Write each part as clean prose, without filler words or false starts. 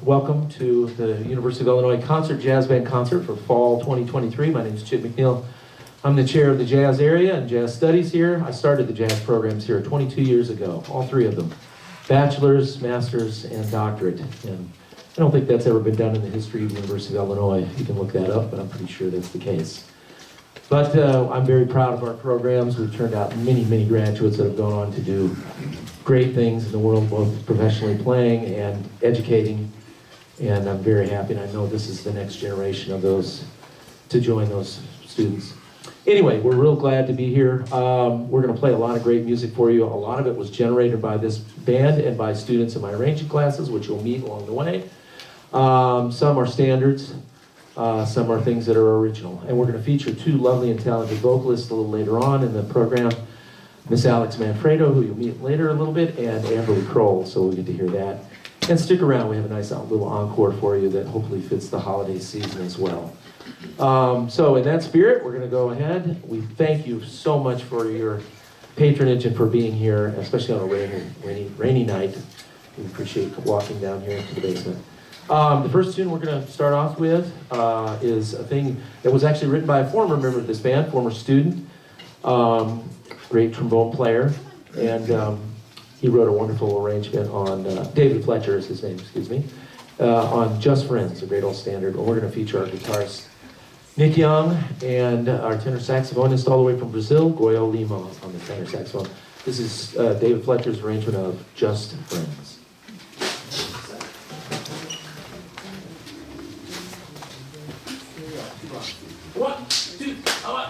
Welcome to the University of Illinois Concert Jazz Band Concert for fall 2023. My name is Chip McNeil. I'm the chair of the jazz area and jazz studies here. I started the jazz programs here 22 years ago, all three of them. Bachelor's, master's, and doctorate. And I don't think that's ever been done in the history of the University of Illinois. You can look that up, but I'm pretty sure that's the case. But I'm very proud of our programs. We've turned out many graduates that have gone on to do great things in the world, both professionally playing and educating. And I'm very happy, and I know this is the next generation of those to join those students. Anyway, we're real glad to be here. We're going to play a lot of great music for you. A lot of it was generated by this band and by students in my arranging classes, which you'll meet along the way. Some are standards, some are things that are original. And we're going to feature two lovely and talented vocalists a little later on in the program. Miss Alex Manfredo, who you'll meet later a little bit, and Amberly Kroll, so we'll get to hear that. And stick around, we have a nice little encore for you that hopefully fits the holiday season as well. So in that spirit, we're going to go ahead. We thank you so much for your patronage and for being here, especially on a rainy night. We appreciate walking down here to the basement. The first tune we're going to start off with is a thing that was actually written by a former member of this band, former student, great trombone player, and he wrote a wonderful arrangement on, David Fletcher is his name, excuse me, on Just Friends, a great old standard. We're going to feature our guitarist, Nick Young, and our tenor saxophonist all the way from Brazil, Goyo Lima, on the tenor saxophone. This is David Fletcher's arrangement of Just Friends. One, two, one,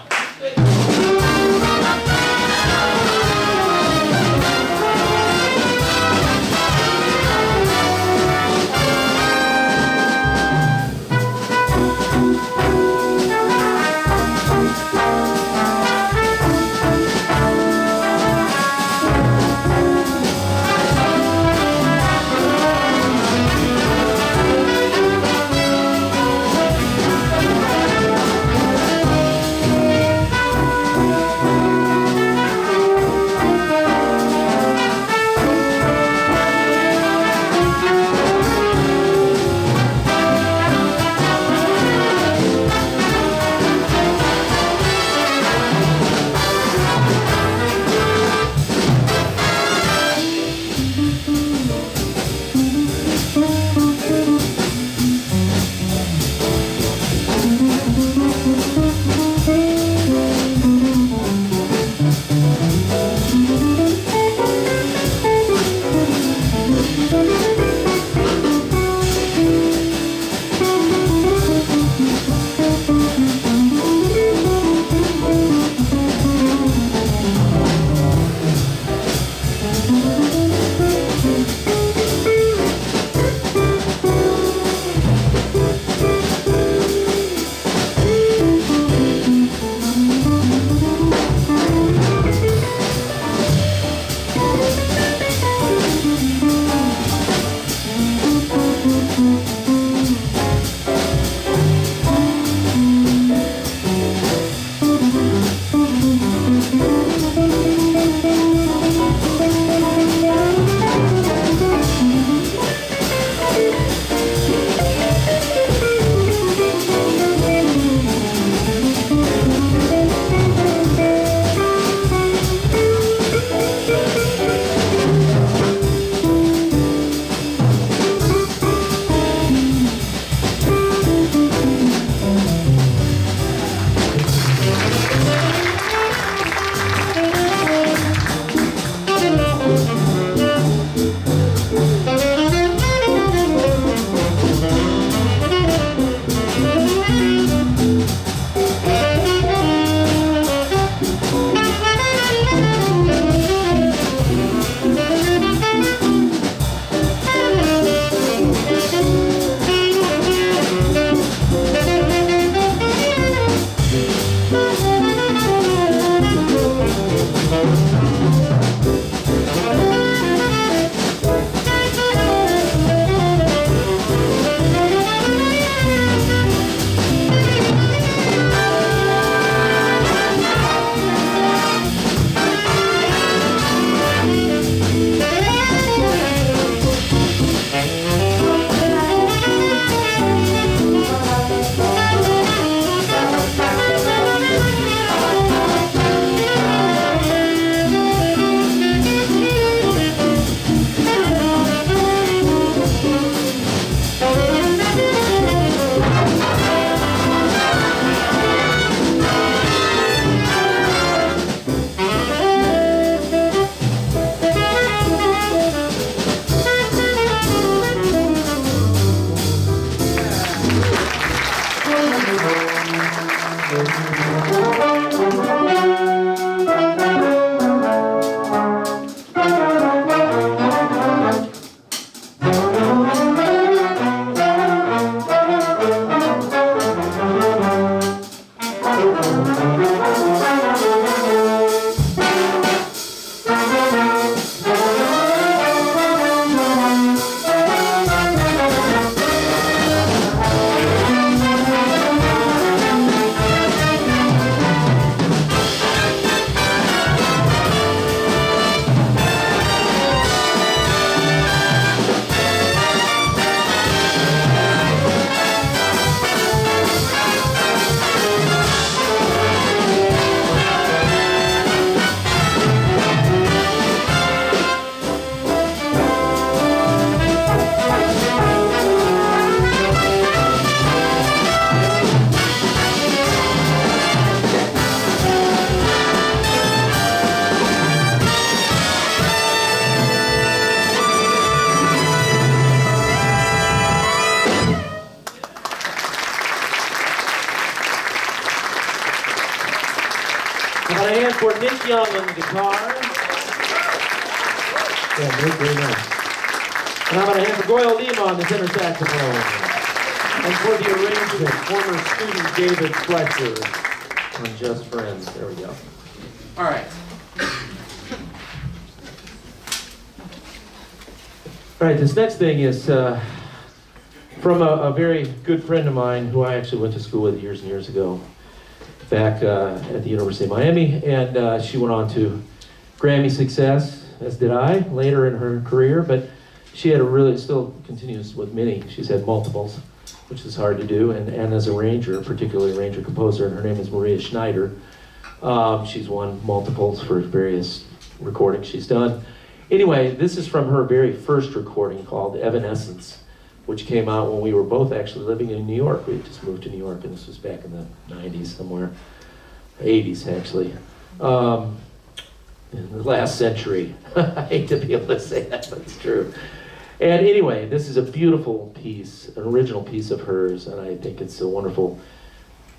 for Nick Young on the guitar. Yeah, Nick, very nice. And how about a hand for Goyle Lima on the tenor saxophone? And for the arrangement, former student David Fletcher on Just Friends. There we go. All right. All right, this next thing is from a very good friend of mine who I actually went to school with years and years ago, back at the University of Miami, and she went on to Grammy success, as did I, later in her career, but she had still continues with many. She's had multiples, which is hard to do, and as a arranger, particularly arranger-composer, and her name is Maria Schneider. She's won multiples for various recordings she's done. Anyway, this is from her very first recording called Evanescence, which came out when we were both actually living in New York. We had just moved to New York, and this was back in the 90s somewhere, 80s actually, in the last century. I hate to be able to say that, but it's true. And anyway, this is a beautiful piece, an original piece of hers, and I think it's a wonderful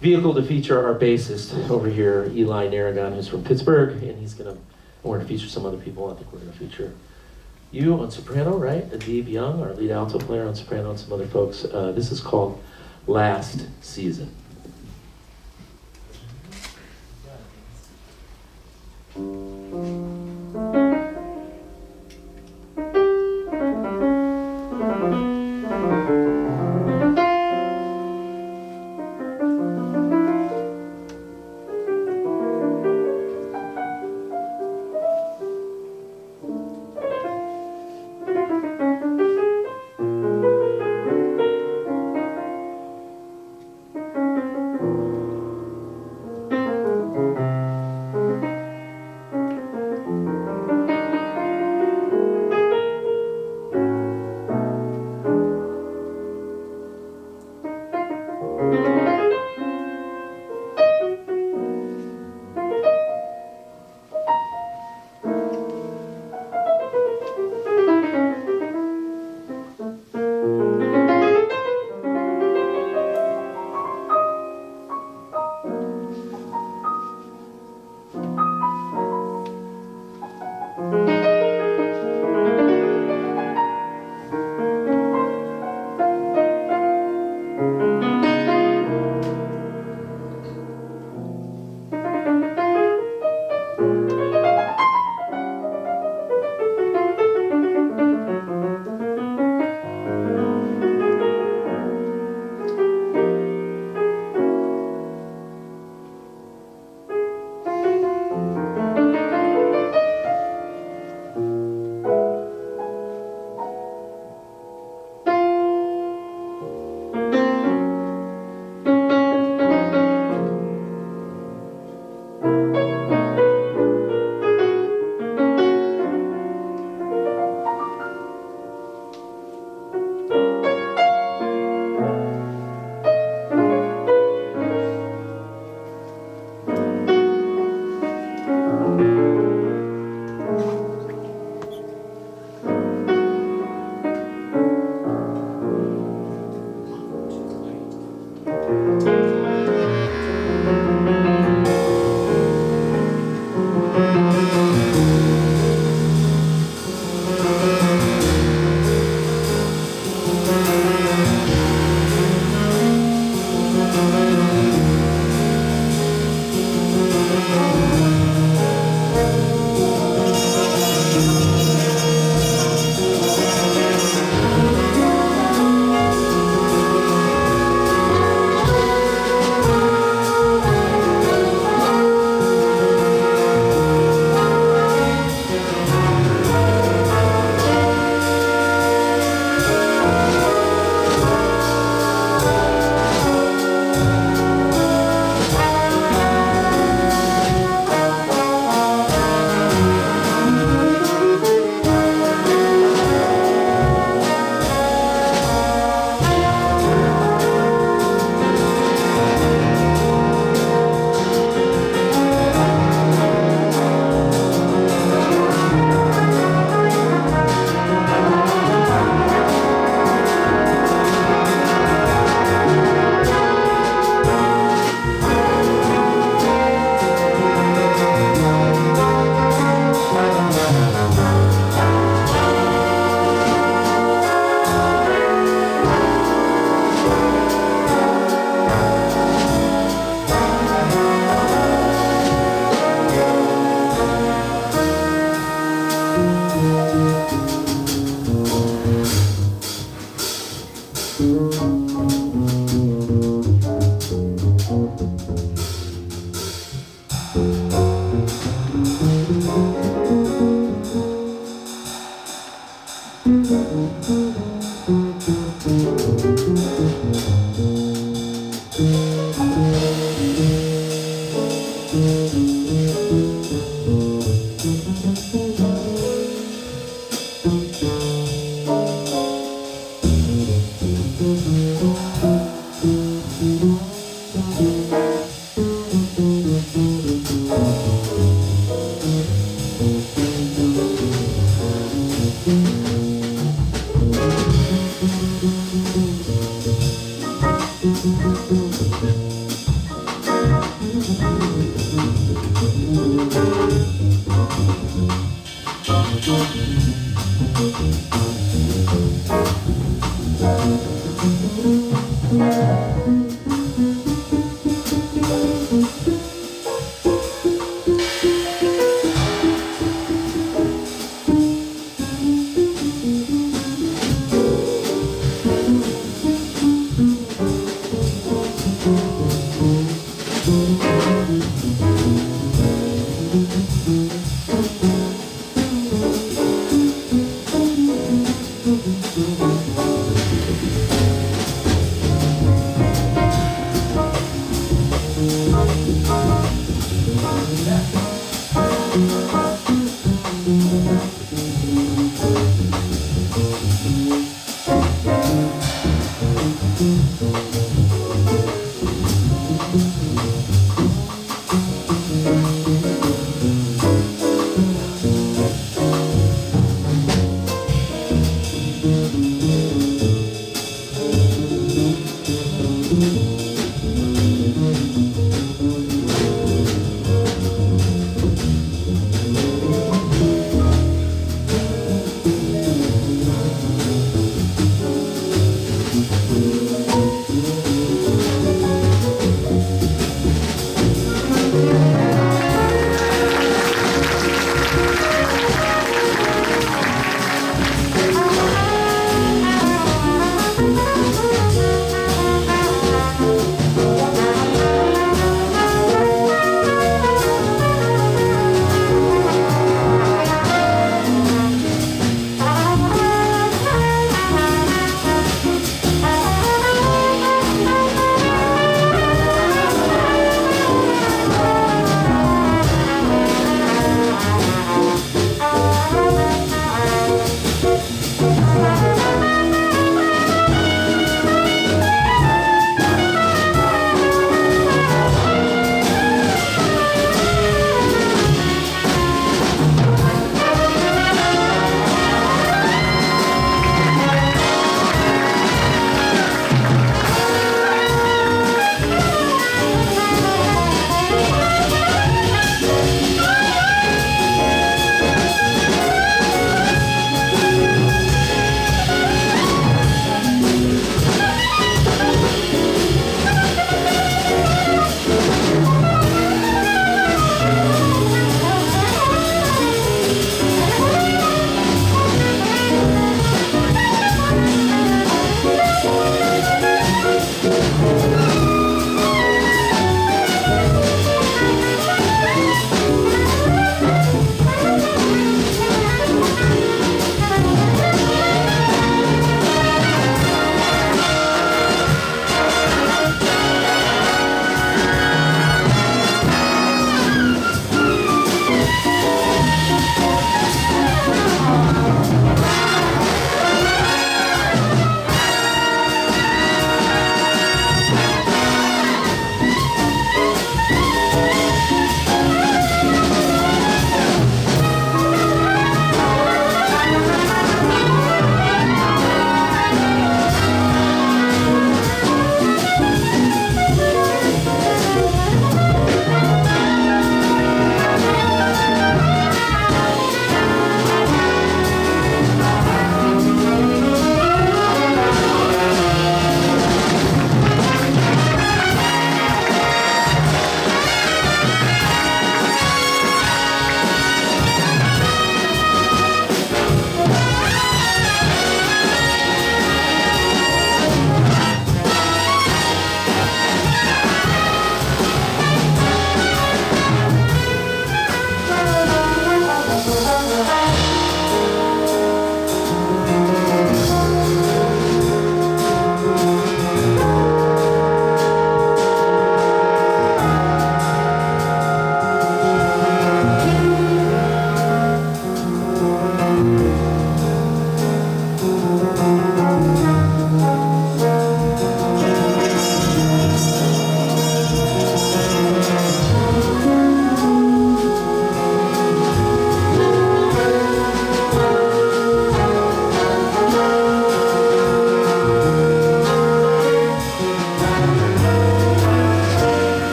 vehicle to feature our bassist over here, Eli Narragon, who's from Pittsburgh, and we're going to feature some other people. I think we're going to feature you on soprano, right? Adib Young, our lead alto player on soprano, and some other folks. This is called Last Season.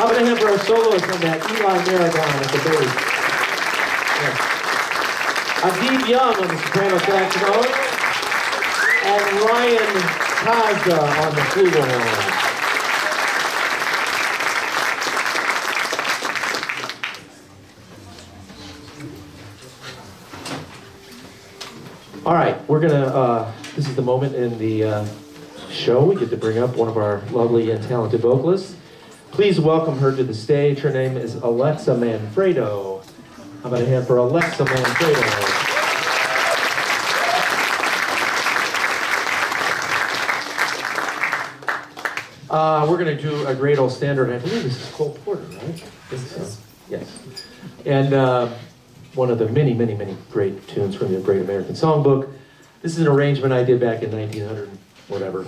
How about a hand for our soloist on that Eli Marathon at the bass? Yes. Aviv Young on the soprano saxophone, and Ryan Kaza on the flugelhorn. All right, we're gonna, this is the moment in the show we get to bring up one of our lovely and talented vocalists. Please welcome her to the stage. Her name is Alexa Manfredo. How about a hand for Alexa Manfredo? We're gonna do a great old standard. I believe this is Cole Porter, right? Yes. And one of the many, many, many great tunes from the Great American Songbook. This is an arrangement I did back in 1900, whatever,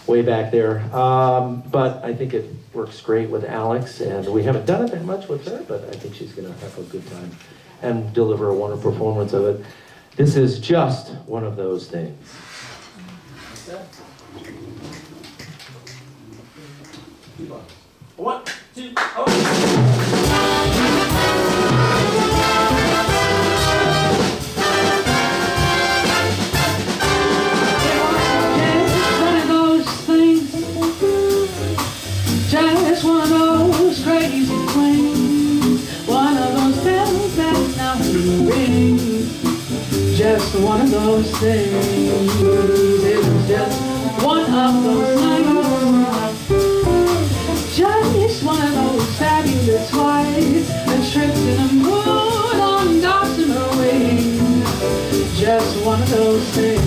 way back there. But I think it works great with Alex, and we haven't done it that much with her, but I think she's gonna have a good time and deliver a wonderful performance of it. This is just one of those things. One, two, oh. Just one of those crazy swings, one of those bells that now ring. Just one of those things. It's just one of those nights. Just one of those fabulous flights and trips in the moon on gossamer wings. Just one of those things.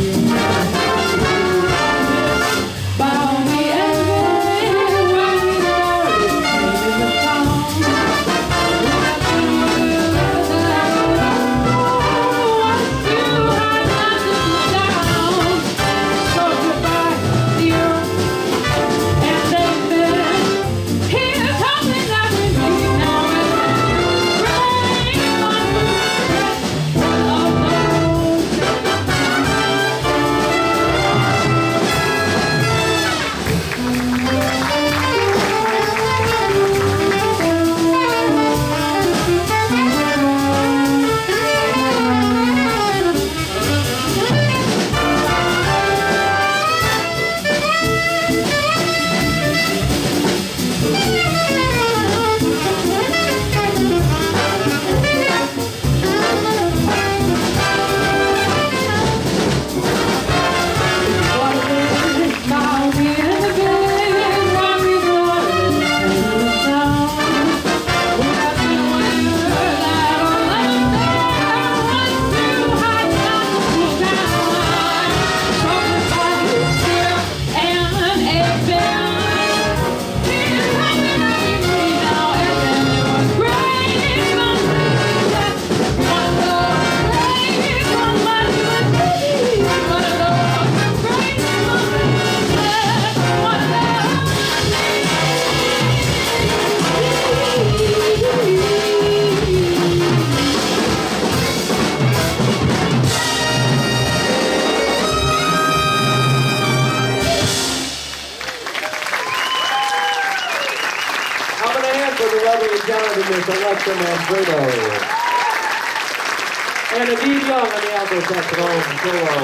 Alexa Manfredo. And Aviv Young on the alto saxophone solo.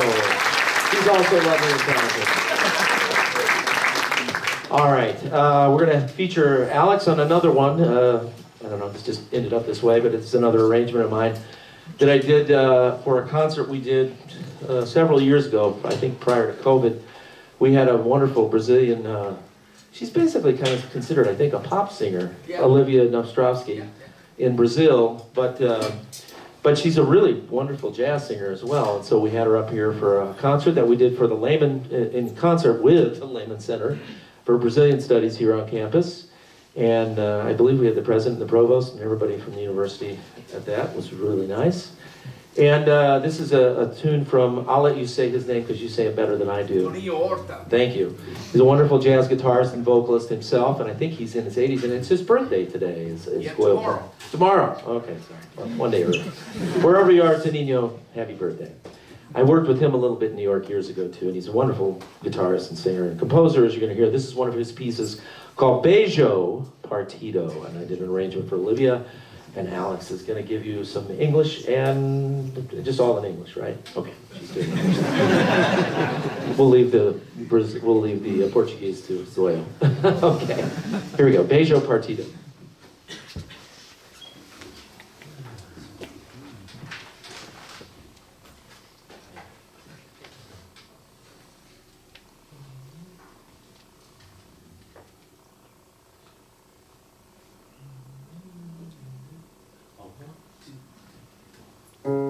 He's also lovely and talented. All right, we're going to feature Alex on another one. I don't know if this just ended up this way, but it's another arrangement of mine that I did for a concert we did several years ago, I think prior to COVID. We had a wonderful Brazilian, she's basically kind of considered, I think, a pop singer, yeah. Olivia Nostrovsky in Brazil, but she's a really wonderful jazz singer as well. And so we had her up here for a concert that we did for the Lehman, in concert with the Lehman Center for Brazilian Studies here on campus. And I believe we had the president and the provost and everybody from the university at that. It was really nice. And this is a tune from, I'll let you say his name because you say it better than I do. Thank you. He's a wonderful jazz guitarist and vocalist himself, and I think he's in his 80s, and it's his birthday today. Tomorrow. Tomorrow? Okay, sorry. Well, one day early. Wherever you are, Tenino, happy birthday. I worked with him a little bit in New York years ago, too, and he's a wonderful guitarist and singer and composer, as you're going to hear. This is one of his pieces called Beijo, Partido, and I did an arrangement for Olivia, and Alex is going to give you some English, and just all in English, right? Okay, she's doing English. We'll leave the Portuguese to Zoyo. Okay, here we go. Beijo Partido. About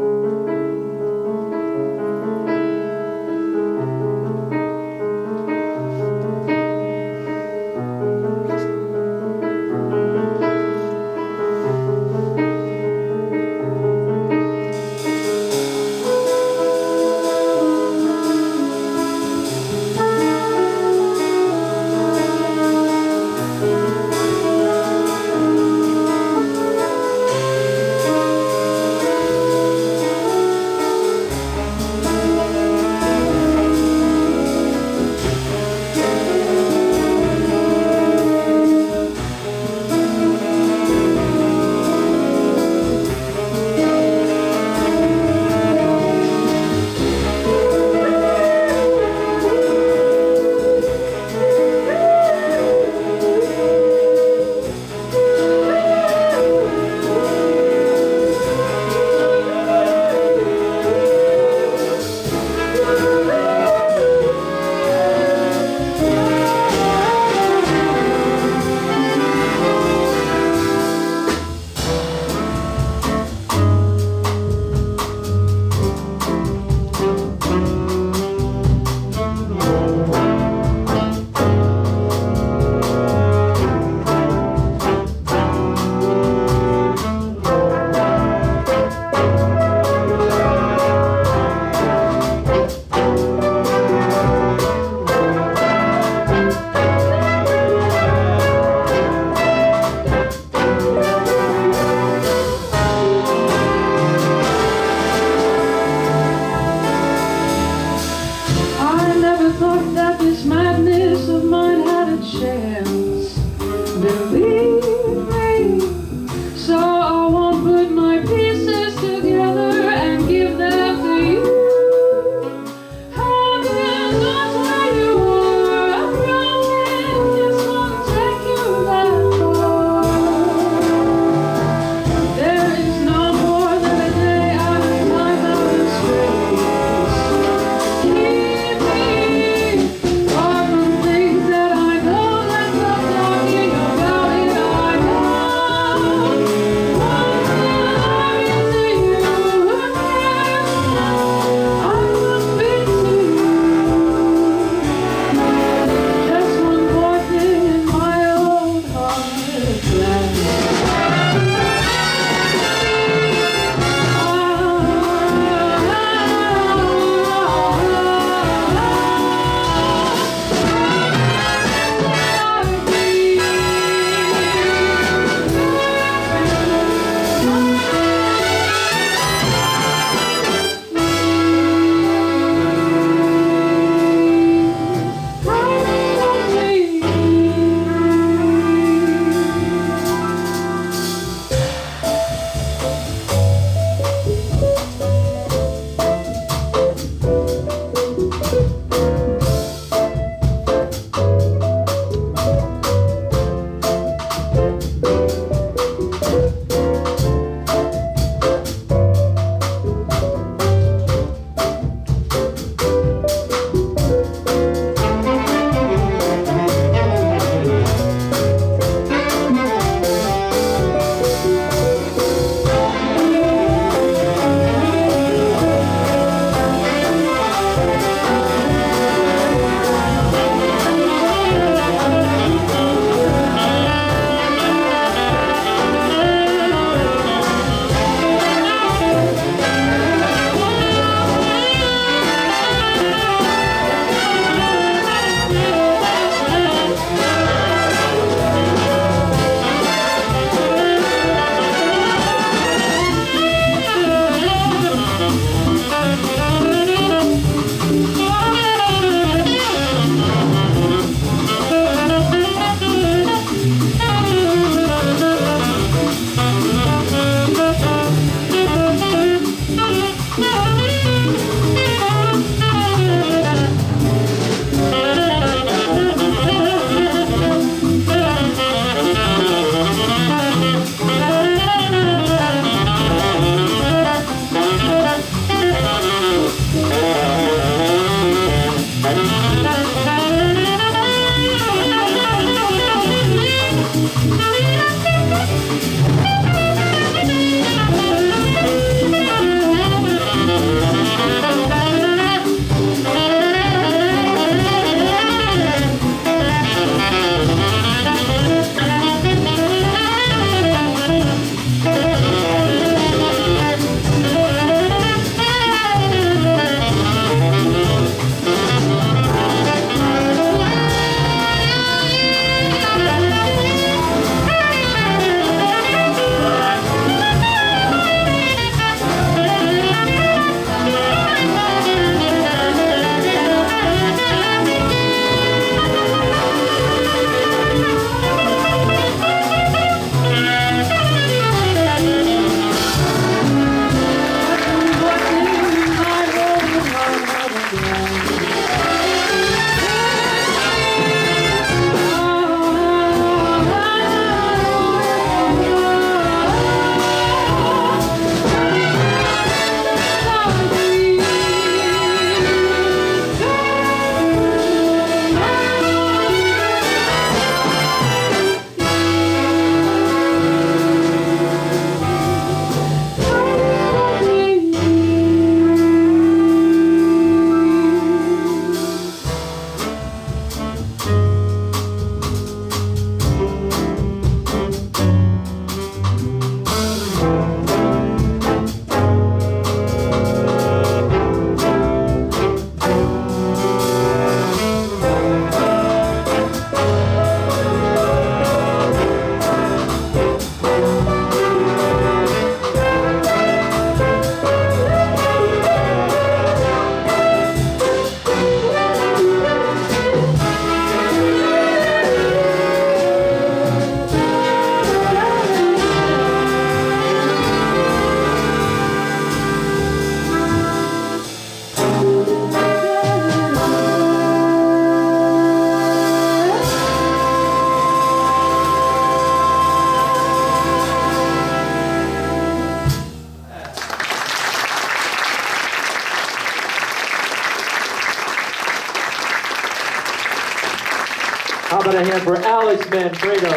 a hand for Alex Manfredo.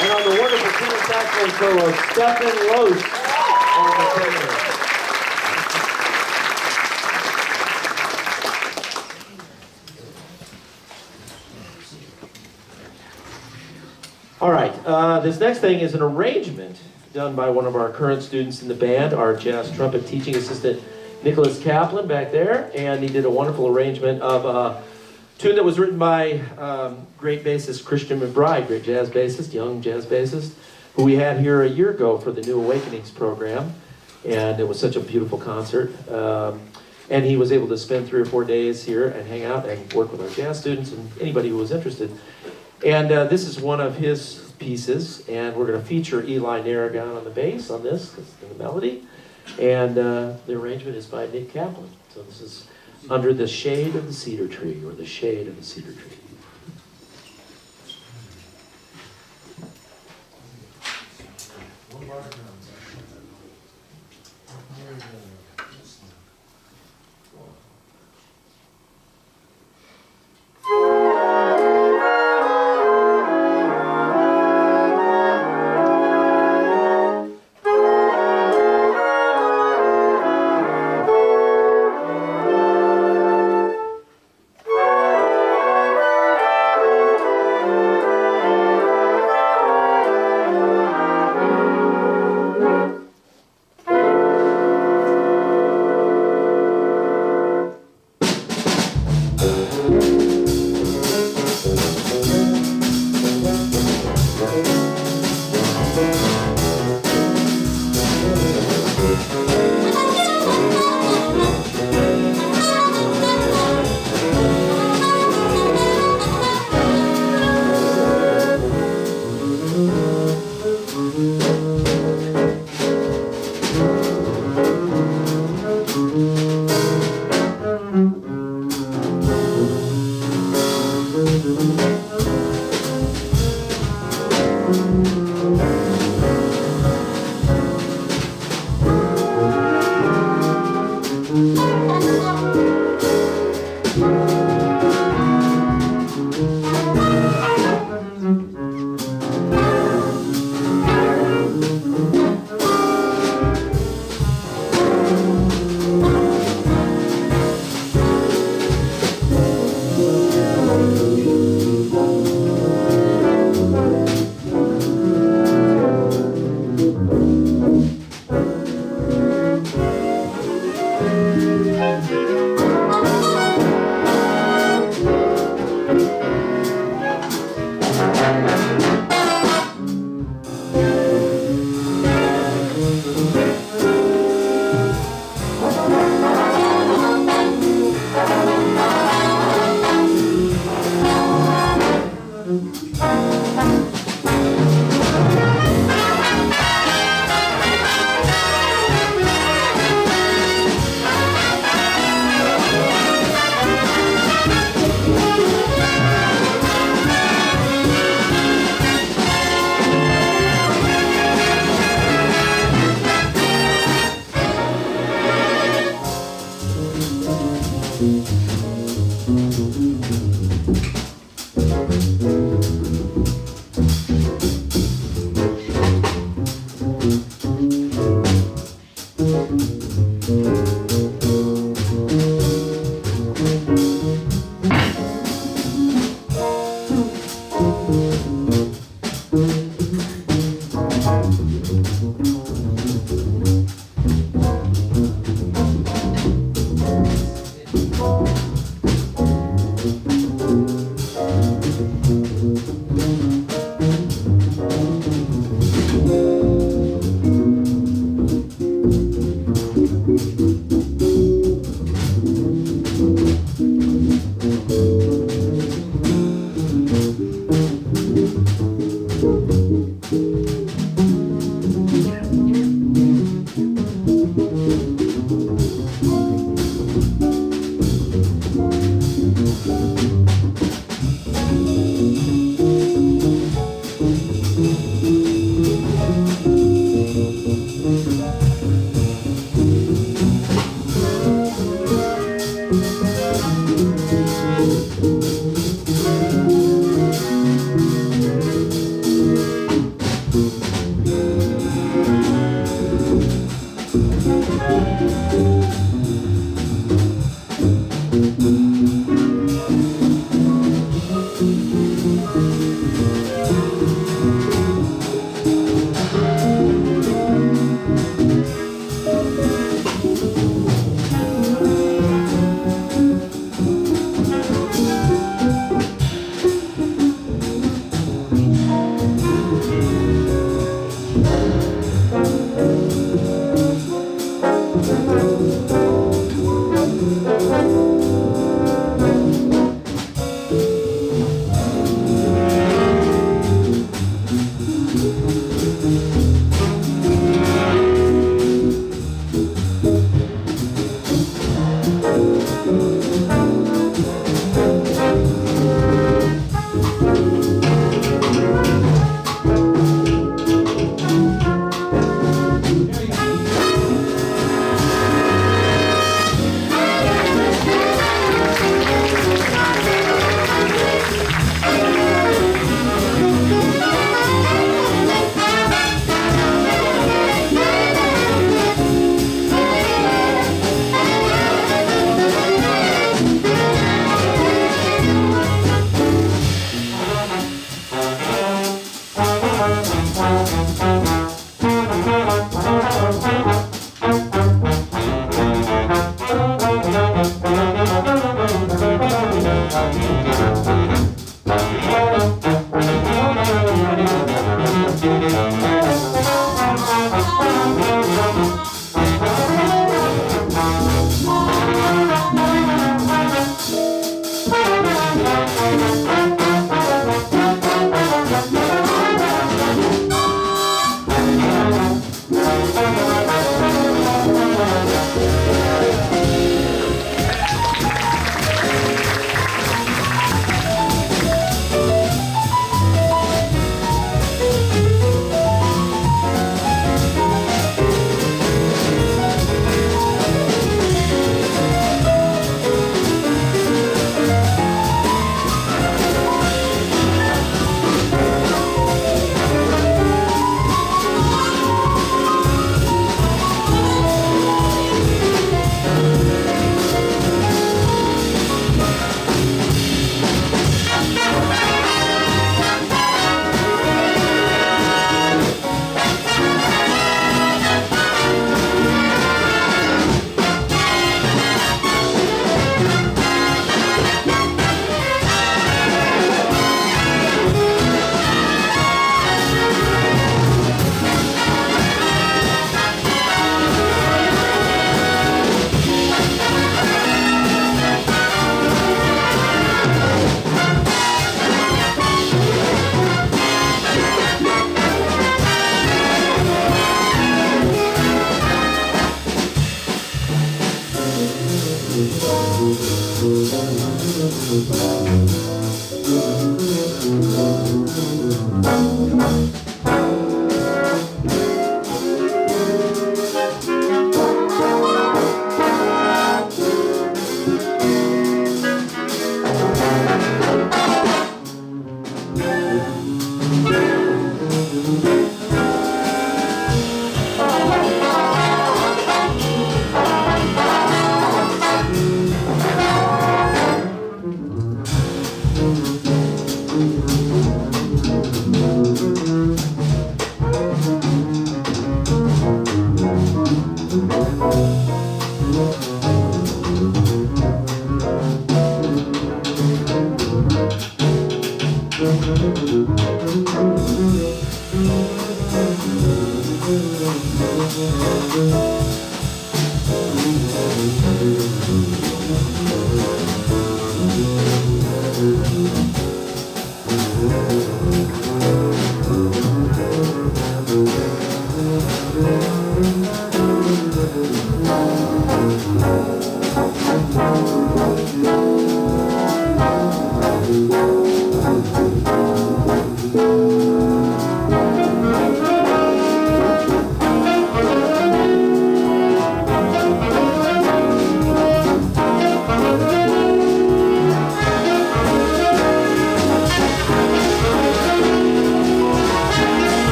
And on the wonderful tenor saxophone solo, Stephen Loos on the tenor. All right, this next thing is an arrangement done by one of our current students in the band, our jazz trumpet teaching assistant, Nicholas Kaplan, back there, and he did a wonderful arrangement of a tune that was written by great bassist Christian McBride, great jazz bassist, young jazz bassist, who we had here a year ago for the New Awakenings program, and it was such a beautiful concert. And he was able to spend 3 or 4 days here and hang out and work with our jazz students and anybody who was interested. And this is one of his pieces, and we're going to feature Eli Narragon on the bass on this, the melody. And the arrangement is by Nick Kaplan. So this is Under the Shade of the Cedar Tree, or The Shade of the Cedar Tree.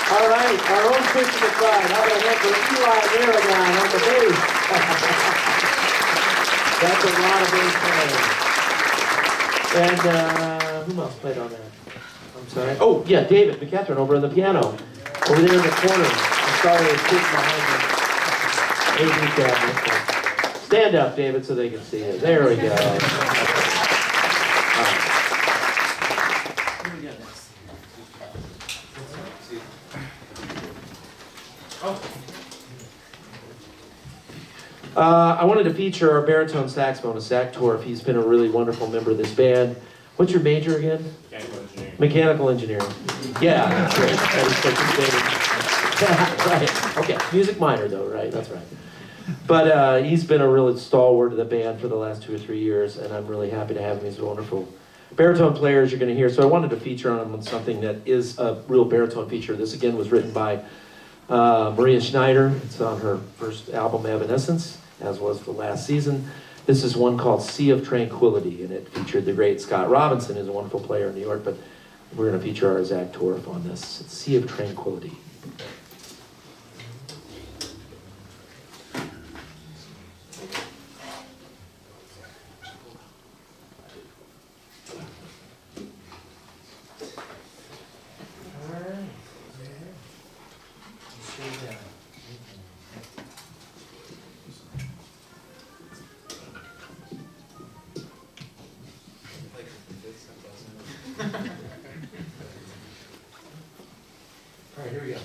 All right, our own Christmas side. How about that for Eli Aragon on the bass? That's a lot of bass playing. And who else played on that? I'm sorry. Oh, yeah, David McCatherine over on the piano. Over there in the corner. I'm sorry, it's sitting behind the AV cabinet. Stand up, David, so they can see it. There we go. I wanted to feature our baritone saxophonist, Zach Torf. He's been a really wonderful member of this band. What's your major again? Mechanical engineering. Mechanical engineering. Yeah, that's great. That is such a right. Okay, music minor though, right? That's right. But he's been a really stalwart of the band for the last 2 or 3 years, and I'm really happy to have him. He's a wonderful baritone player, as you're going to hear. So I wanted to feature on him on something that is a real baritone feature. This again was written by Maria Schneider. It's on her first album, Evanescence, as was the last season. This is one called Sea of Tranquility, and it featured the great Scott Robinson, who's a wonderful player in New York, but we're going to feature our Zach Torf on this. It's Sea of Tranquility. All right, here we go.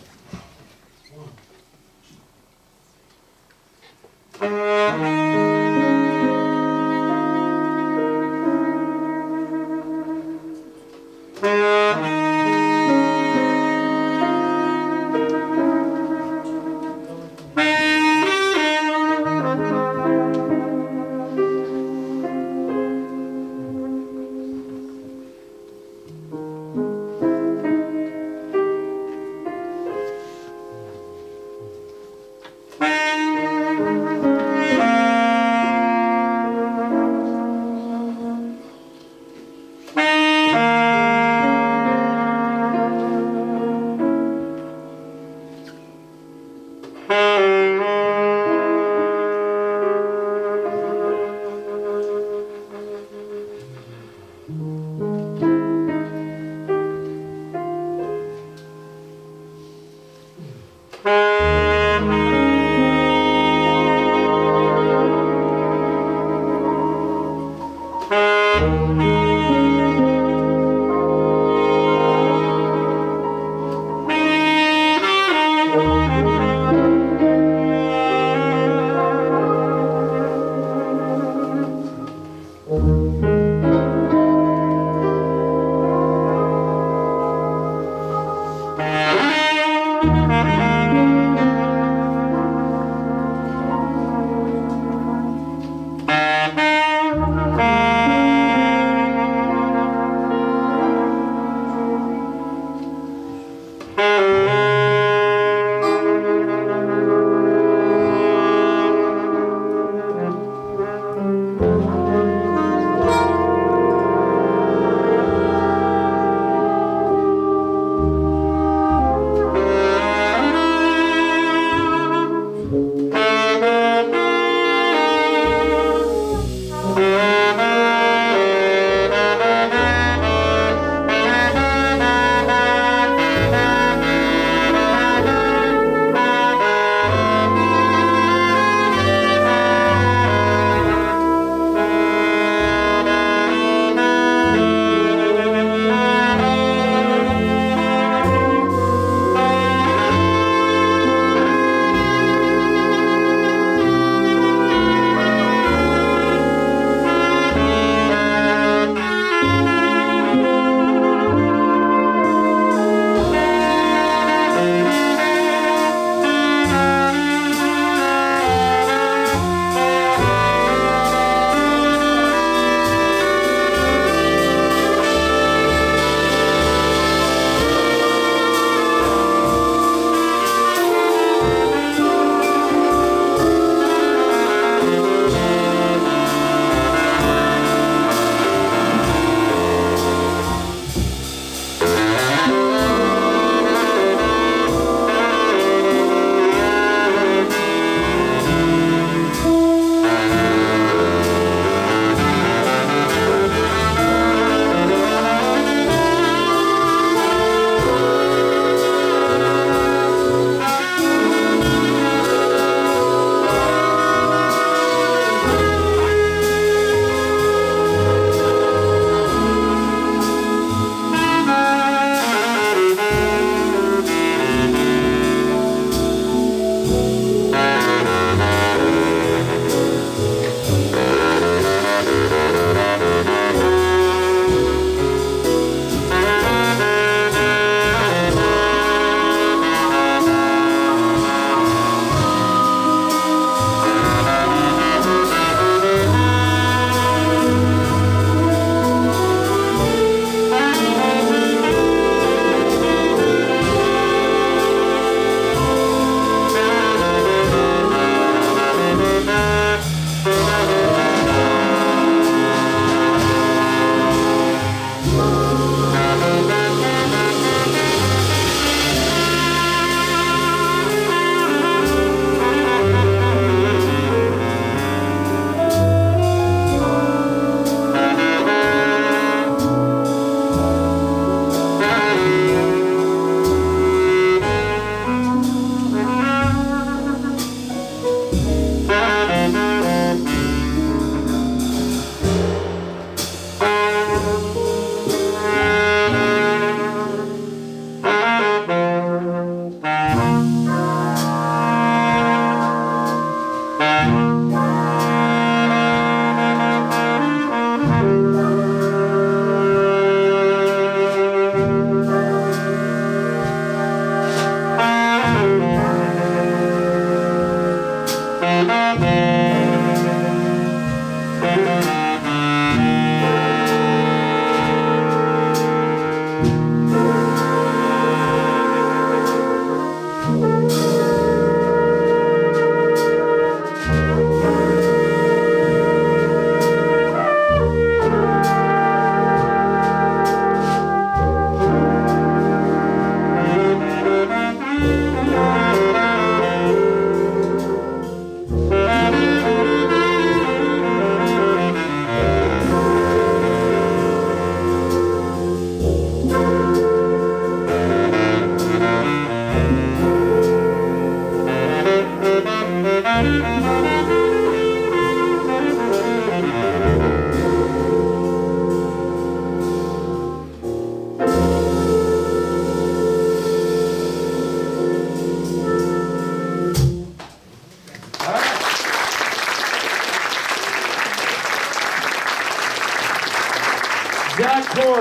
encore.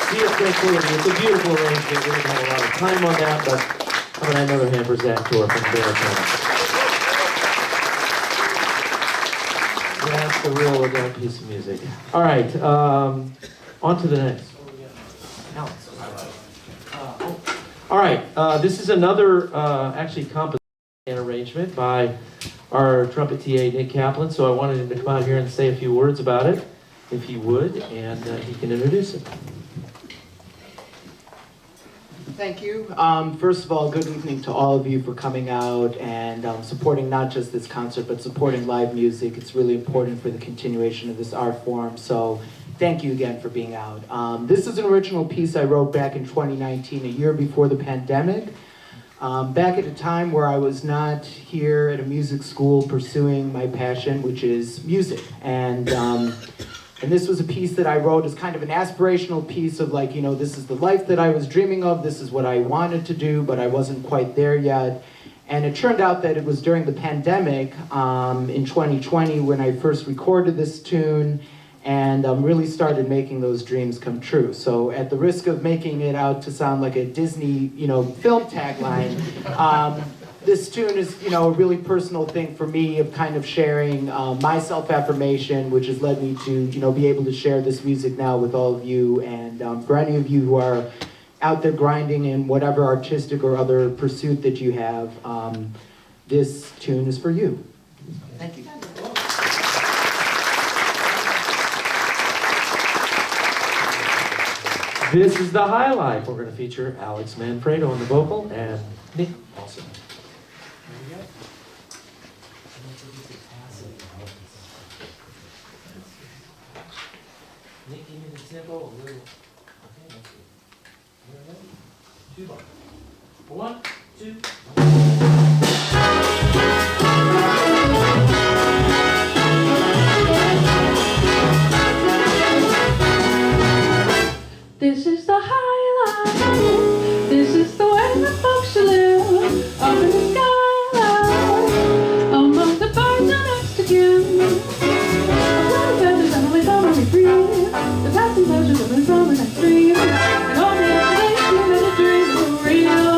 See it tranquility. It's a beautiful arrangement. We didn't have a lot of time on that, but how about another hand for Zach Tor from Baritone. That's the real adult piece of music. All right, on to the next. Alex. All right, this is another actually composition and arrangement by our trumpet TA, Nick Kaplan, so I wanted him to come out here and say a few words about it, if he would, and he can introduce it. Thank you. First of all, good evening to all of you for coming out and supporting not just this concert, but supporting live music. It's really important for the continuation of this art form, so thank you again for being out. This is an original piece I wrote back in 2019, a year before the pandemic. Back at a time where I was not here at a music school pursuing my passion, which is music. And this was a piece that I wrote as kind of an aspirational piece of like, you know, this is the life that I was dreaming of, this is what I wanted to do, but I wasn't quite there yet. And it turned out that it was during the pandemic in 2020 when I first recorded this tune and really started making those dreams come true. So at the risk of making it out to sound like a Disney, you know, film tagline, this tune is, you know, a really personal thing for me of kind of sharing my self-affirmation, which has led me to, you know, be able to share this music now with all of you. And for any of you who are out there grinding in whatever artistic or other pursuit that you have, this tune is for you. Thank you. This is the highlight. We're going to feature Alex Manfredo on the vocal and Nick also. Nick, give me the tempo a little. Okay, let's see. Here we go. 2 bar. 1, 2. This is the highlight. This is the way that folks should live. Up in the skyline, among the birds and oxygen. A lot of feathers and only come when we breathe. The passing pleasures coming from the next stream. And all the imagination and the dreams are real.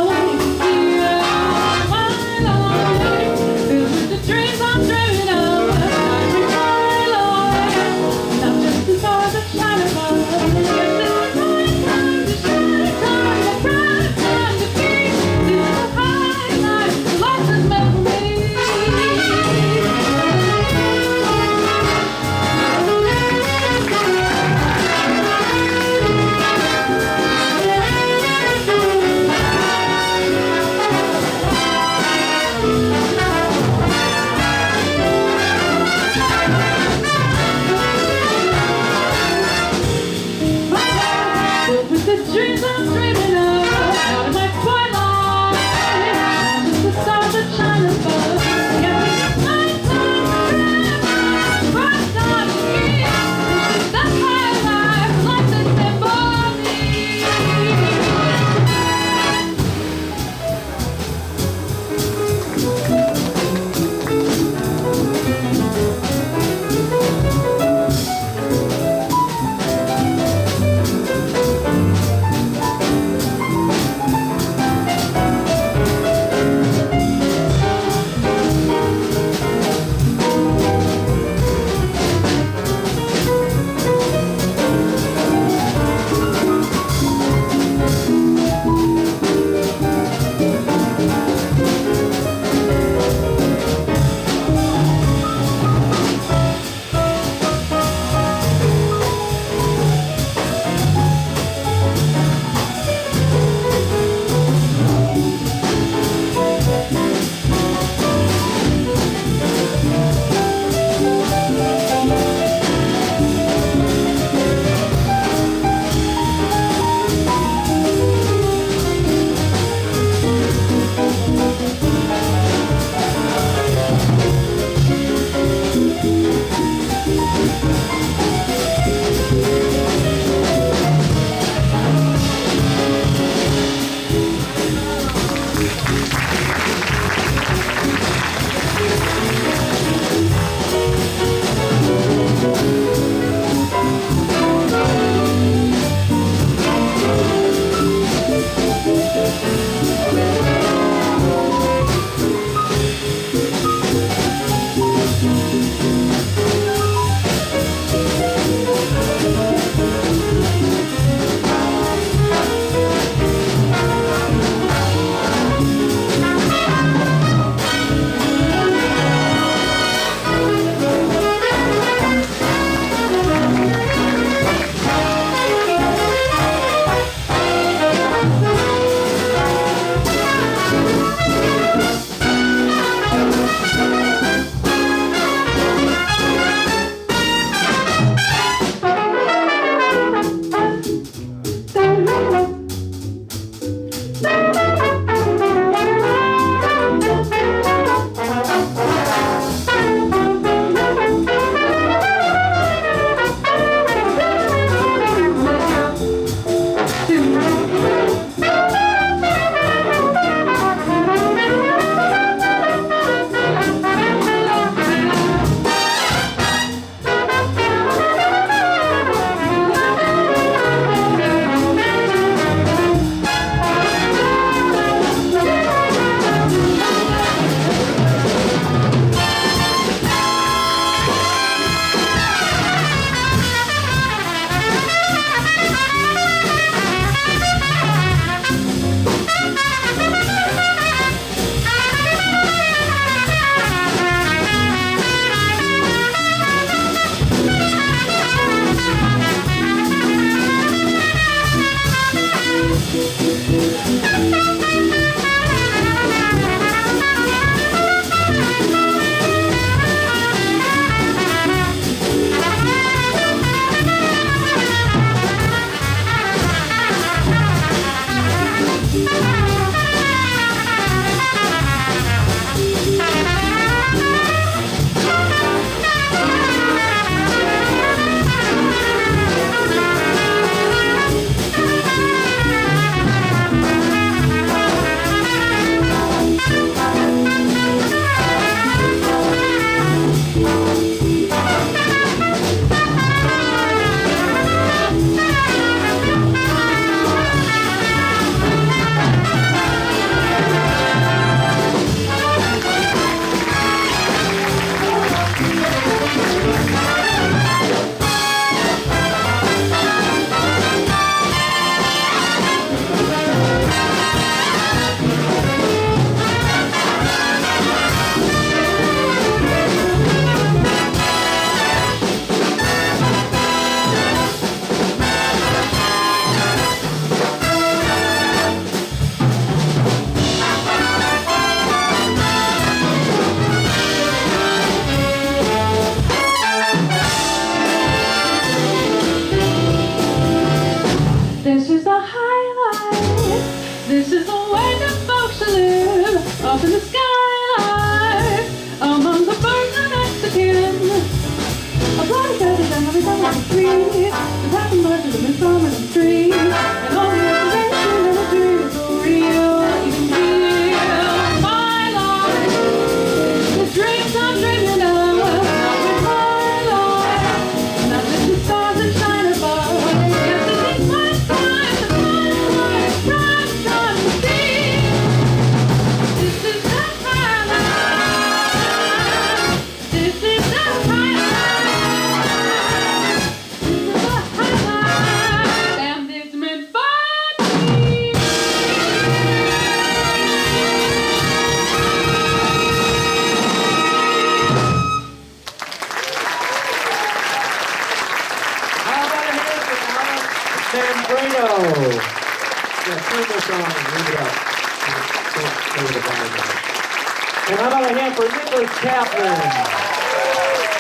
And how about a hand for Nicholas Kaplan?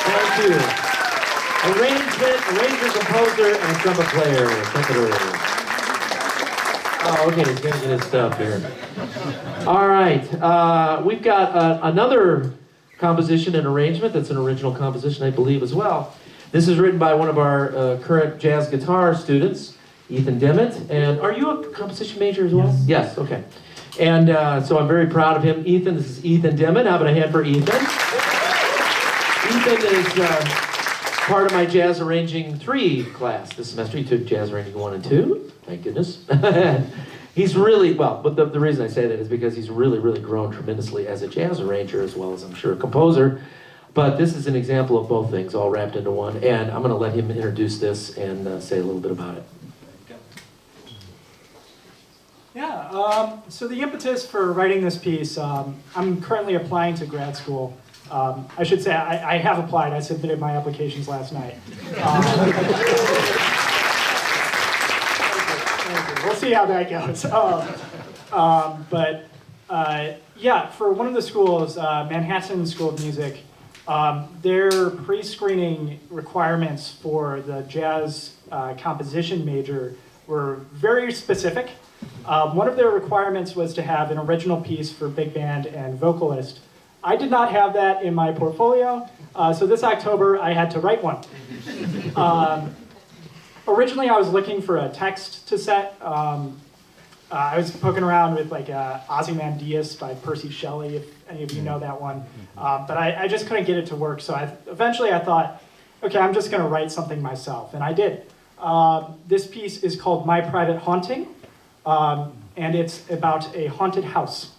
Thank you. Arranger, composer, and trumpet player. Trumpeter. Oh, okay, he's gonna get his stuff here. All right, we've got another composition and arrangement that's an original composition, I believe, as well. This is written by one of our current jazz guitar students, Ethan Demmett. And are you a composition major as well? Yes, okay. And so I'm very proud of him. Ethan, this is Ethan Demmett. How about a hand for Ethan? Ethan is part of my Jazz Arranging 3 class this semester. He took Jazz Arranging 1 and 2. Thank goodness. He's really, well, but the reason I say that is because he's really, really grown tremendously as a jazz arranger as well as, I'm sure, a composer. But this is an example of both things all wrapped into one. And I'm going to let him introduce this and say a little bit about it. Yeah, so the impetus for writing this piece, I'm currently applying to grad school. I should say I have applied. I submitted my applications last night. We'll see how that goes. Yeah, for one of the schools, Manhattan School of Music, their pre-screening requirements for the jazz composition major were very specific. One of their requirements was to have an original piece for big band and vocalist. I did not have that in my portfolio, so this October I had to write one. Originally I was looking for a text to set. I was poking around with like Ozymandias by Percy Shelley, if any of you know that one. But I just couldn't get it to work, so eventually I thought, okay, I'm just going to write something myself, and I did. This piece is called My Private Haunting, and it's about a haunted house.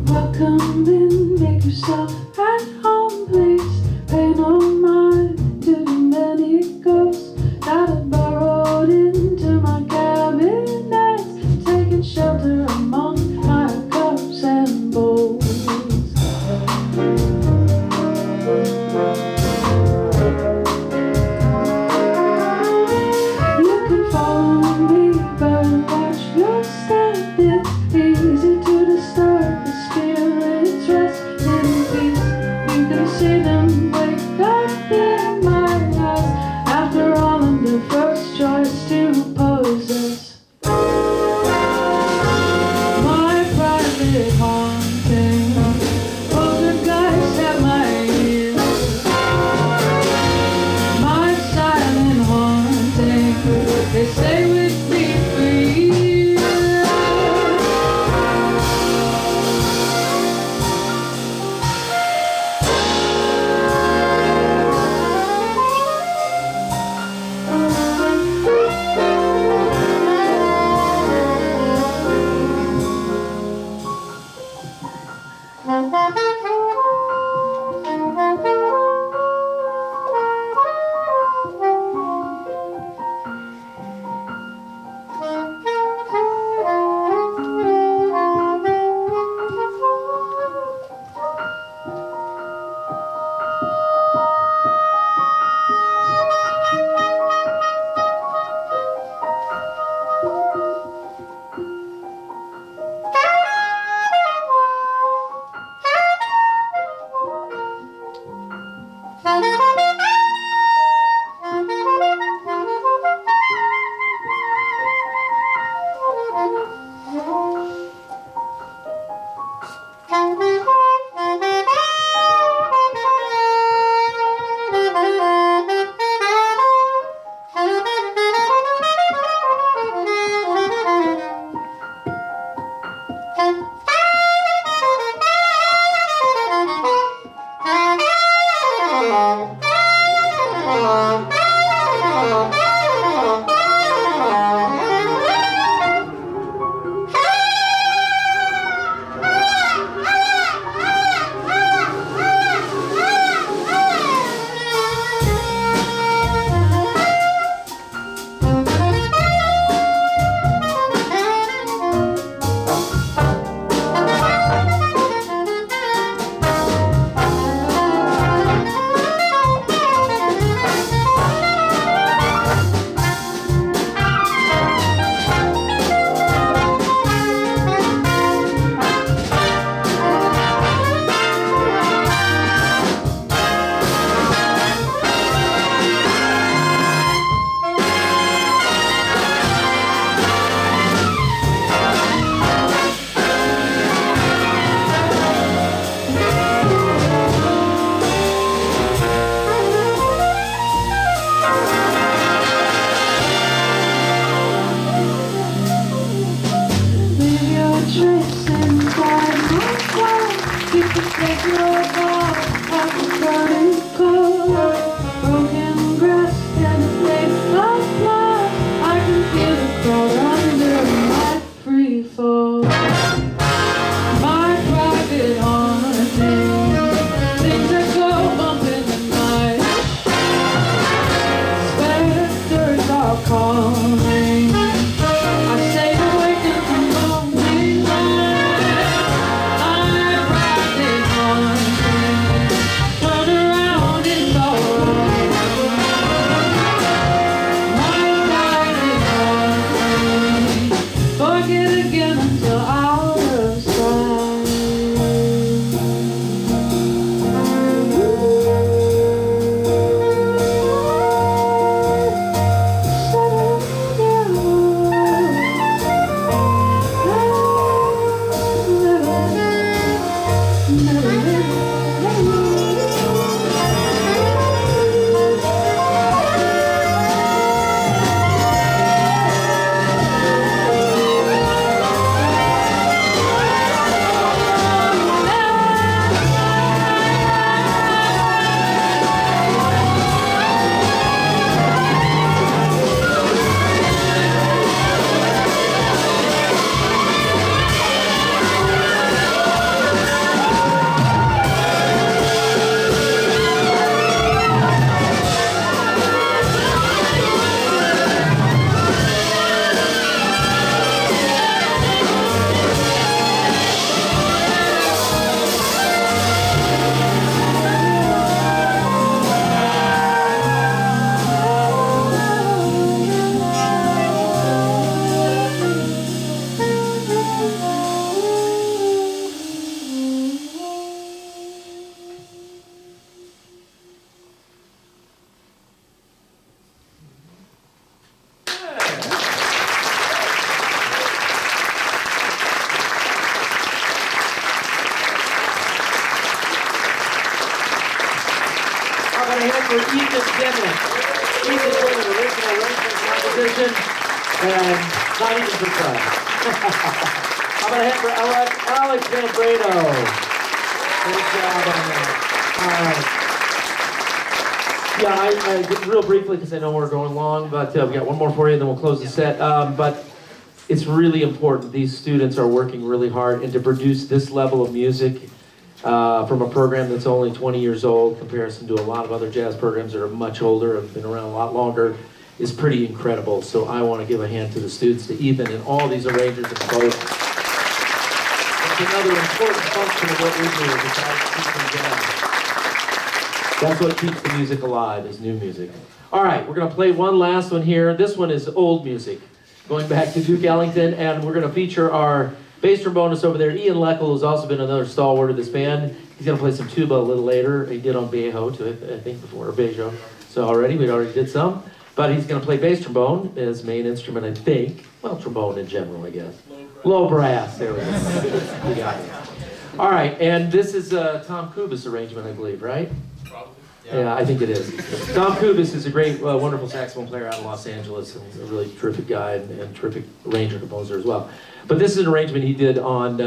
Welcome in, make yourself at home, please. Pay no mind to the many ghosts that have burrowed into my cabinet, taking shelter among my cups and bowls. You can follow me, but watch your step. It's easy to disturb the spirit's rest in peace. You can see them wake up in my eyes. After all, I'm the first choice to possess my private haunting. Poltergeists at my ears, my silent haunting. They stay with me for years. take your call at the burning cold. Broken grass and a place of blood. I can feel the crowd under my free fall. My private haunting, things that go bump in the night. Specters are calling. I stay awake in the morning light. My private haunting, turn around, it's alright. My private haunting, forget again until out of sight. How about a hand for Ethan Dennis? Ethan Dennis, original arrangement composition, and not even surprised. How about a hand for Alex Van Brado? Great job on that. Yeah, real briefly, because I know we're going long, but we got one more for you, and then we'll close the set. But it's really important. These students are working really hard, and to produce this level of music from a program that's only 20 years old, in comparison to a lot of other jazz programs that are much older, have been around a lot longer, is pretty incredible. So I want to give a hand to the students, to Ethan, and all these arrangers and folks. It's another important function of what we do besides teaching jazz. That's what keeps the music alive, is new music. All right, we're going to play one last one here. This one is old music, going back to Duke Ellington, and we're going to feature our bass trombonist over there, Ian Leckel, who's also been another stalwart of this band. He's going to play some tuba a little later. He did on Bejo, too, I think, before, or Bejo. So we already did some. But he's going to play bass trombone as main instrument, I think. Well, trombone in general, I guess. Low brass, there we go. We got it. All right, and this is a Tom Kubis arrangement, I believe, right? Probably. Yeah, I think it is. Tom Kubis is a great, wonderful saxophone player out of Los Angeles, and he's a really terrific guy and terrific arranger composer as well. But this is an arrangement he did on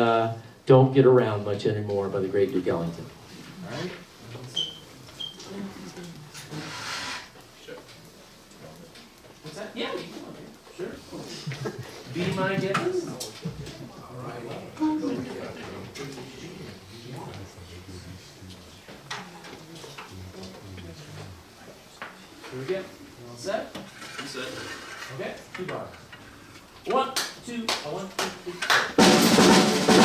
Don't Get Around Much Anymore by the great Duke Ellington. All right? What's that? Yeah, sure. Be my guest. All right. Here we go. All set? I'm set. Okay, 2 bars. 1, 2, 1, 2, 3.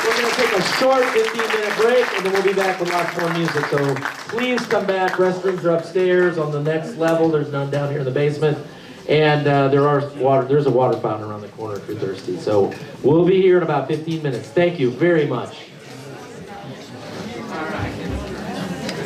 We're going to take a short 15-minute break, and then we'll be back with lots more music. So please come back. Restrooms are upstairs on the next level. There's none down here in the basement. And there's a water fountain around the corner if you're thirsty. So we'll be here in about 15 minutes. Thank you very much.